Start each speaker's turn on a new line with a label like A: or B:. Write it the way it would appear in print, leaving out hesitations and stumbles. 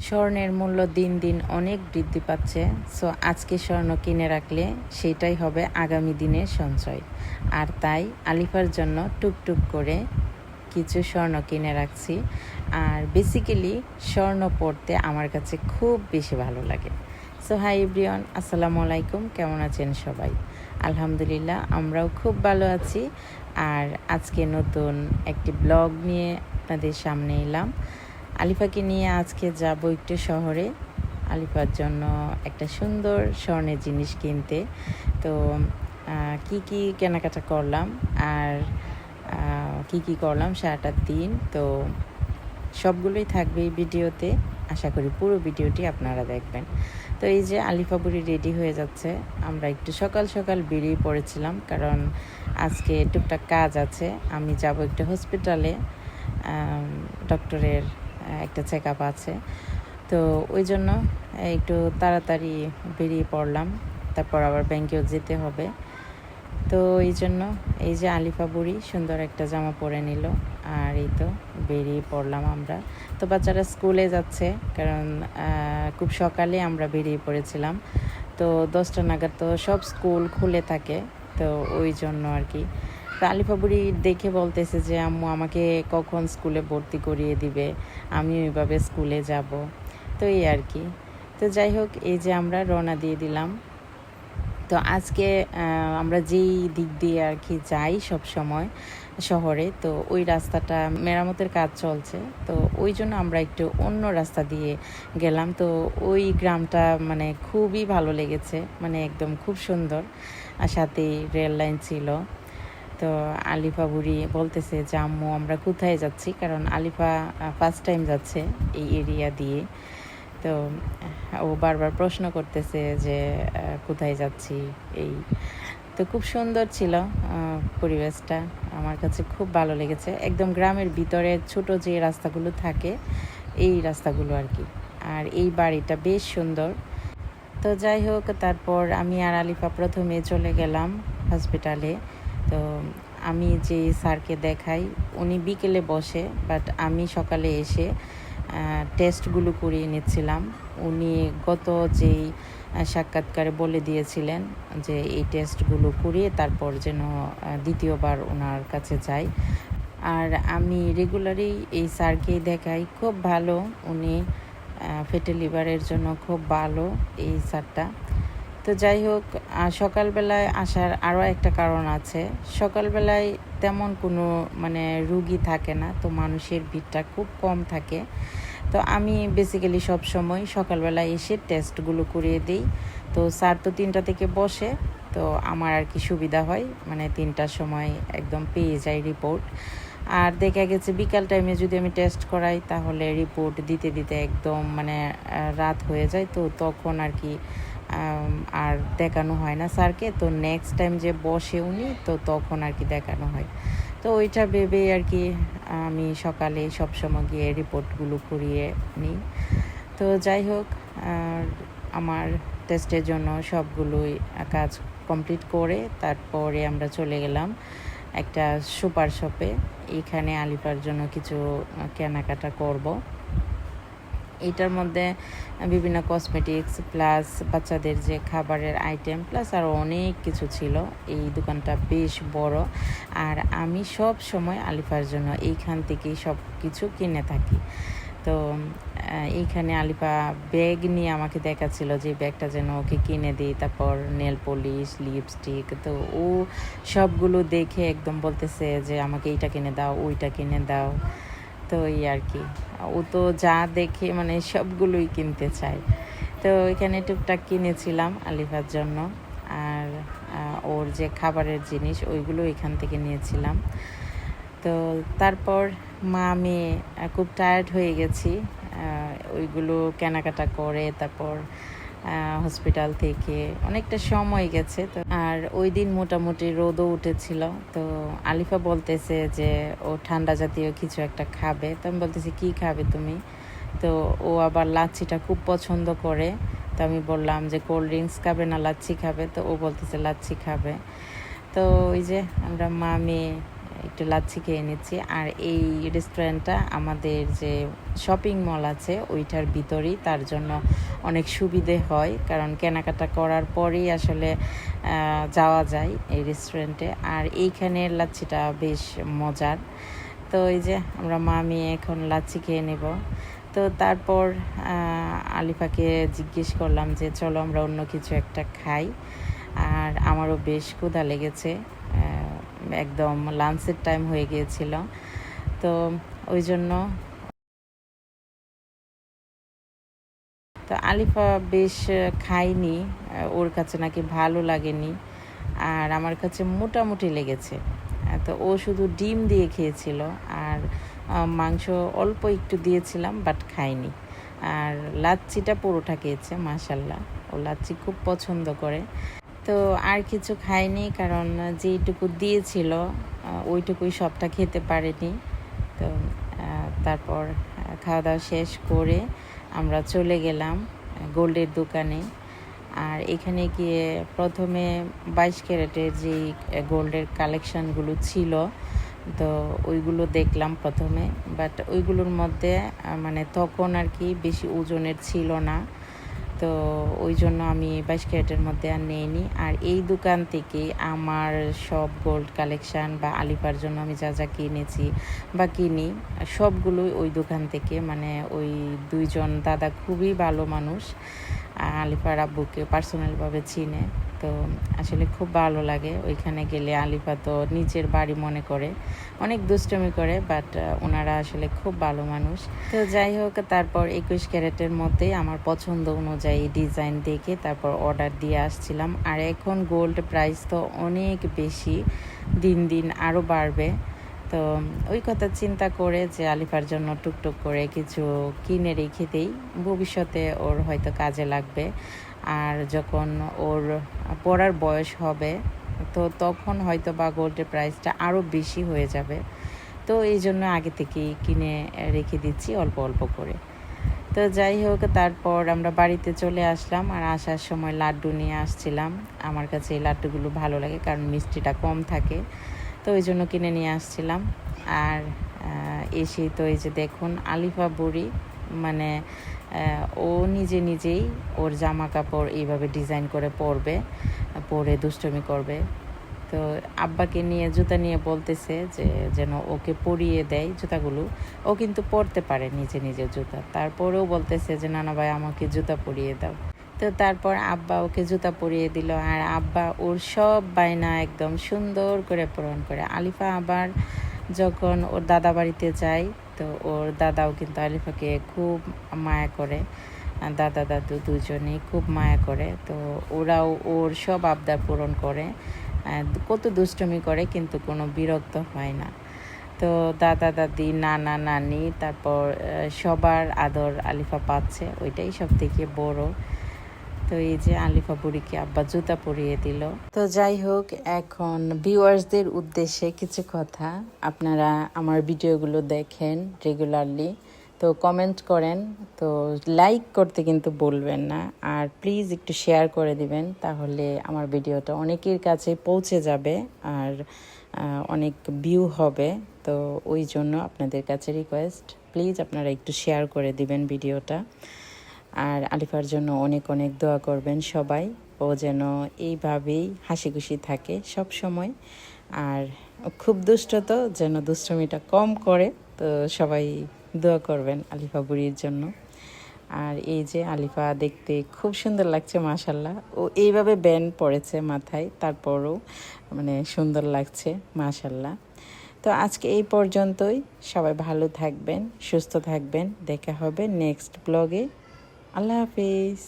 A: স্বর্ণের মূল্য দিন দিন অনেক বৃদ্ধি পাচ্ছে। সো আজকে স্বর্ণ কিনে রাখলে সেটাই হবে আগামী দিনের সঞ্চয়। আর তাই আলিফার জন্য টুকটুক করে কিছু স্বর্ণ কিনে রাখছি। আর বেসিক্যালি স্বর্ণ পরতে আমার কাছে খুব বেশি ভালো লাগে। সো হাই এভরিওয়ান, আসসালামু আলাইকুম। কেমন আছেন সবাই? আলহামদুলিল্লাহ, আমরাও খুব ভালো আছি। আর আজকে নতুন একটি ব্লগ নিয়ে আপনাদের সামনে এলাম। আলিফাকে নিয়ে আজকে যাব একটু শহরে আলিফার জন্য একটা সুন্দর স্বর্ণের জিনিস কিনতে। তো কি কেনাকাটা করলাম আর কি করলাম সারাটা দিন, তো সবগুলোই থাকবে এই ভিডিওতে। আশা করি পুরো ভিডিওটি আপনারা দেখবেন। তো এই যে আলিফা বুড়ি রেডি হয়ে যাচ্ছে। আমরা একটু সকাল সকাল বেরিয়ে পড়েছিলাম, কারণ আজকে টুকটাক কাজ আছে। আমি যাব একটু হসপিটালে, ডক্টরের একটা চেক আপ আছে। তো ওই জন্য একটু তাড়াতাড়ি বেরিয়ে পড়লাম, তারপর আবার ব্যাংকেও যেতে হবে। তো এই জন্য এই যে আলিফা বুড়ি সুন্দর একটা জামা পরে নিল, আর এই তো বেরিয়ে পড়লাম আমরা। তো বাচ্চারা স্কুলে যাচ্ছে, কারণ খুব সকালে আমরা বেরিয়ে পড়েছিলাম। তো 10টা নাগাদ তো সব স্কুল খুলে থাকে, তো ওই জন্য আর কি। তো আলিফা বুড়ি দেখে বলতেছে যে আম্মু আমাকে কখন স্কুলে ভর্তি করিয়ে দিবে, আমি ওইভাবে স্কুলে যাব। তো এই আর কি। তো যাই হোক, এই যে আমরা রওনা দিয়ে দিলাম। তো আজকে আমরা যেই দিক দিয়ে আর কি যাই সব সময় শহরে, তো ওই রাস্তাটা মেরামতের কাজ চলছে। তো ওই জন্য আমরা একটু অন্য রাস্তা দিয়ে গেলাম। তো ওই গ্রামটা মানে খুবই ভালো লেগেছে, মানে একদম খুব সুন্দর, আর সাথেই রেল লাইন ছিল। তো আলিফা বুড়ি বলতেছে যে আম্মু আমরা কোথায় যাচ্ছি, কারণ আলিফা ফার্স্ট টাইম যাচ্ছে এই এরিয়া দিয়ে। তো ও বারবার প্রশ্ন করতেছে যে কোথায় যাচ্ছি এই। তো খুব সুন্দর ছিল পরিবেশটা, আমার কাছে খুব ভালো লেগেছে। একদম গ্রামের ভিতরে ছোট যে রাস্তাগুলো থাকে, এই রাস্তাগুলো আর কি। আর এই বাড়িটা বেশ সুন্দর। তো যাই হোক, তারপর আমি আর আলিফা প্রথমে চলে গেলাম হসপিটালে। তো আমি যে স্যারকে দেখাই, উনি বিকেলে বসে, বাট আমি সকালে এসে টেস্টগুলো করিয়ে নিচ্ছিলাম। উনি গত যেই সাক্ষাৎকারে বলে দিয়েছিলেন যে এই টেস্টগুলো করিয়ে তারপর যেন দ্বিতীয়বার ওনার কাছে যাই। আর আমি রেগুলারই এই স্যারকেই দেখাই, খুব ভালো উনি, ফ্যাটি লিভারের জন্য খুব ভালো এই স্যারটা। তো যাই হোক, সকালবেলায় আসার আরও একটা কারণ আছে। সকালবেলায় তেমন কোনো মানে রুগী থাকে না, তো মানুষের ভিড়টা খুব কম থাকে। তো আমি বেসিক্যালি সবসময় সকালবেলায় এসে টেস্টগুলো করিয়ে দিই। তো স্যার তো 3টা থেকে বসে, তো আমার আর কি সুবিধা হয়, মানে 3টার সময় একদম পেয়ে যাই রিপোর্ট। আর দেখা গেছে বিকাল টাইমে যদি আমি টেস্ট করাই, তাহলে রিপোর্ট দিতে দিতে একদম মানে রাত হয়ে যায়। তো তখন আর কি আর দেখানো হয় না স্যারকে। তো নেক্সট টাইম যে বসে উনি, তো তখন আর কি দেখানো হয়। তো ওইটা ভেবেই আর কি আমি সকালে সবসময় গিয়ে রিপোর্টগুলো করিয়ে নিই। তো যাই হোক, আমার টেস্টের জন্য সবগুলোই কাজ কমপ্লিট করে তারপরে আমরা চলে গেলাম একটা সুপার শপে। এখানে আলিফার জন্য কিছু কেনাকাটা করব। এটার মধ্যে বিভিন্ন কসমেটিক্স প্লাস বাচ্চাদের যে খাবারের আইটেম প্লাস আরও অনেক কিছু ছিল। এই দোকানটা বেশ বড়, আর আমি সব সময় আলিফার জন্য এইখান থেকেই সব কিছু কিনে থাকি। তো এইখানে আলিফা ব্যাগ নিয়ে আমাকে দেখাচ্ছিল যে ব্যাগটা যেন ওকে কিনে দিই, তারপর নেল পলিশ, লিপস্টিক। তো ও সবগুলো দেখে একদম বলতেছে যে আমাকে এইটা কিনে দাও, ওইটা কিনে দাও। তো এই আর কি, ও তো যা দেখে মানে সবগুলোই কিনতে চায়। তো এখানে টুকটাক কিনেছিলাম আলিফার জন্য, আর ওর যে খাবারের জিনিস ওইগুলো এখান থেকে নিয়েছিলাম। তো তারপর মা আমি খুব টায়ার্ড হয়ে গেছি ওইগুলো কেনাকাটা করে। তারপর হসপিটাল থেকে অনেকটা সময় গেছে। তো আর ওই দিন মোটামুটি রোদও উঠেছিল। তো আলিফা বলতেছে যে ও ঠান্ডা জাতীয় কিছু একটা খাবে। তো আমি বলতেছি কী খাবে তুমি? তো ও আবার লাচ্ছিটা খুব পছন্দ করে। তো আমি বললাম যে কোল্ড ড্রিঙ্কস খাবে না লাচ্ছি খাবে? তো ও বলতেছে লাচ্ছি খাবে। তো ওই যে আমরা মা মেয়ে একটু লাচ্ছি খেয়ে নিচ্ছি। আর এই রেস্টুরেন্টটা আমাদের যে শপিং মল আছে ওইটার ভিতরেই, তার জন্য অনেক সুবিধে হয়, কারণ কেনাকাটা করার পরেই আসলে যাওয়া যায় এই রেস্টুরেন্টে। আর এইখানের লাচ্ছিটা বেশ মজার। তো এই যে আমরা মা মেয়ে এখন লাচ্ছি খেয়ে নেব। তো তারপর আলিফাকে জিজ্ঞেস করলাম যে চলো আমরা অন্য কিছু একটা খাই। আর আমারও বেশ ক্ষুধা লেগেছে, একদম লাঞ্চের টাইম হয়ে গিয়েছিল। তো ওই জন্য তো আলিফা বেশ খায়নি, ওর কাছে নাকি ভালো লাগেনি, আর আমার কাছে মোটামুটি লেগেছে। তো ও শুধু ডিম দিয়ে খেয়েছিল, আর মাংস অল্প একটু দিয়েছিলাম, বাট খায়নি। আর লাচ্ছিটা পুরোটা খেয়েছে, মাশাল্লাহ, ও লাচ্ছি খুব পছন্দ করে। তো আর কিছু খায়নি, কারণ যেইটুকু দিয়েছিল ওইটুকুই সবটা খেতে পারেনি। তো তারপর খাওয়া দাওয়া শেষ করে আমরা চলে গেলাম গোল্ডের দোকানে। আর এখানে গিয়ে প্রথমে 22 ক্যারেটের যেই গোল্ডের কালেকশানগুলো ছিল, তো ওইগুলো দেখলাম প্রথমে, বাট ওইগুলোর মধ্যে মানে তখন আর কি বেশি ওজনের ছিল না, তো ওই জন্য আমি 22 ক্যারেটের মধ্যে আর নিইনি। আর এই দোকান থেকে আমার সব গোল্ড কালেকশান বা আলিফার জন্য আমি যা যা কিনেছি বা কিনি সবগুলোই ওই দোকান থেকে। মানে ওই দুইজন দাদা খুবই ভালো মানুষ, আলিফার আব্বুকে পার্সোনালভাবে চিনে। তো আসলে খুব ভালো লাগে ওইখানে গেলে। আলিফা তো নিচের বাড়ি মনে করে, অনেক দুষ্টমি করে, বাট ওনারা আসলে খুব ভালো মানুষ। তো যাই হোক, তারপর 21 ক্যারেটের মধ্যেই আমার পছন্দ অনুযায়ী ডিজাইন দেখে তারপর অর্ডার দিয়ে আসছিলাম। আর এখন গোল্ড প্রাইস তো অনেক বেশি, দিন দিন আরও বাড়বে। তো ওই কথা চিন্তা করে যে আলিফার জন্য টুকটুক করে কিছু কিনে রেখে দেই, ভবিষ্যতে ওর হয়তো কাজে লাগবে। আর যখন ওর পড়ার বয়স হবে তো তখন হয়তো বা গোল্ডের প্রাইসটা আরও বেশি হয়ে যাবে। তো এই জন্য আগে থেকেই কিনে রেখে দিচ্ছি অল্প অল্প করে। তো যাই হোক, তারপর আমরা বাড়িতে চলে আসলাম। আর আসার সময় লাড্ডু নিয়ে আসছিলাম। আমার কাছে এই লাড্ডুগুলো ভালো লাগে, কারণ মিষ্টিটা কম থাকে, তো ওই জন্য কিনে নিয়ে আসছিলাম। আর এসেই তো এই যে দেখুন আলিফা বুড়ি, মানে ও নিজে নিজেই ওর জামা কাপড় এইভাবে ডিজাইন করে পরে দুষ্টমি করবে। তো আব্বাকে নিয়ে জুতা নিয়ে বলতেছে যে যেন ওকে পরিয়ে দেয় জুতাগুলো। ও কিন্তু পরতে পারে নিজে নিজে জুতা, তারপরেও বলতেছে যে নানা ভাই আমাকে জুতা পরিয়ে দাও। তো তারপর আব্বা ওকে জুতা পরিয়ে দিল। আর আব্বা ওর সব বায়না একদম সুন্দর করে পূরণ করে। আলিফা আবার যখন ওর দাদা বাড়িতে যায়, তো ওর দাদাও কিন্তু আলিফাকে খুব মায়া করে, দাদা দাদু দুজনেই খুব মায়া করে। তো ওরাও ওর সব আবদার পূরণ করে, কত দুষ্টুমি করে, কিন্তু কোনো বিরক্ত হয় না। তো দাদা দাদি নানা নানি তারপর সবার আদর আলিফা পাচ্ছে, ওইটাই সব থেকে বড়। তো এই যে আলিফা বুড়িকে আব্বা জুতা পরিয়ে দিল। তো যাই হোক, এখন ভিউয়ার্সদের উদ্দেশ্যে কিছু কথা। আপনারা আমার ভিডিওগুলো দেখেন রেগুলারলি, তো কমেন্ট করেন, তো লাইক করতে কিন্তু বলবেন না। আর প্লিজ একটু শেয়ার করে দিবেন, তাহলে আমার ভিডিওটা অনেকের কাছে পৌঁছে যাবে আর অনেক ভিউ হবে। তো ওই জন্য আপনাদের কাছে রিকোয়েস্ট, প্লিজ আপনারা একটু শেয়ার করে দিবেন ভিডিওটা। আর আলিফার জন্য অনেক অনেক দোয়া করবেন সবাই, ও যেন এইভাবেই হাসি খুশি থাকে সব সময়। আর খুব দুষ্ট, তো যেন দুষ্টমিটা কম করে। তো সবাই দোয়া করবেন আলিফা বুড়ির জন্য। আর এই যে আলিফা দেখতে খুব সুন্দর লাগছে, মাশাল্লাহ। ও এইভাবে ব্যান্ড পড়েছে মাথায়, তারপরও মানে সুন্দর লাগছে, মাশাল্লাহ। তো আজকে এই পর্যন্তই। সবাই ভালো থাকবেন, সুস্থ থাকবেন। দেখা হবে নেক্সট ব্লগে। আল্লাহ হাফিজ।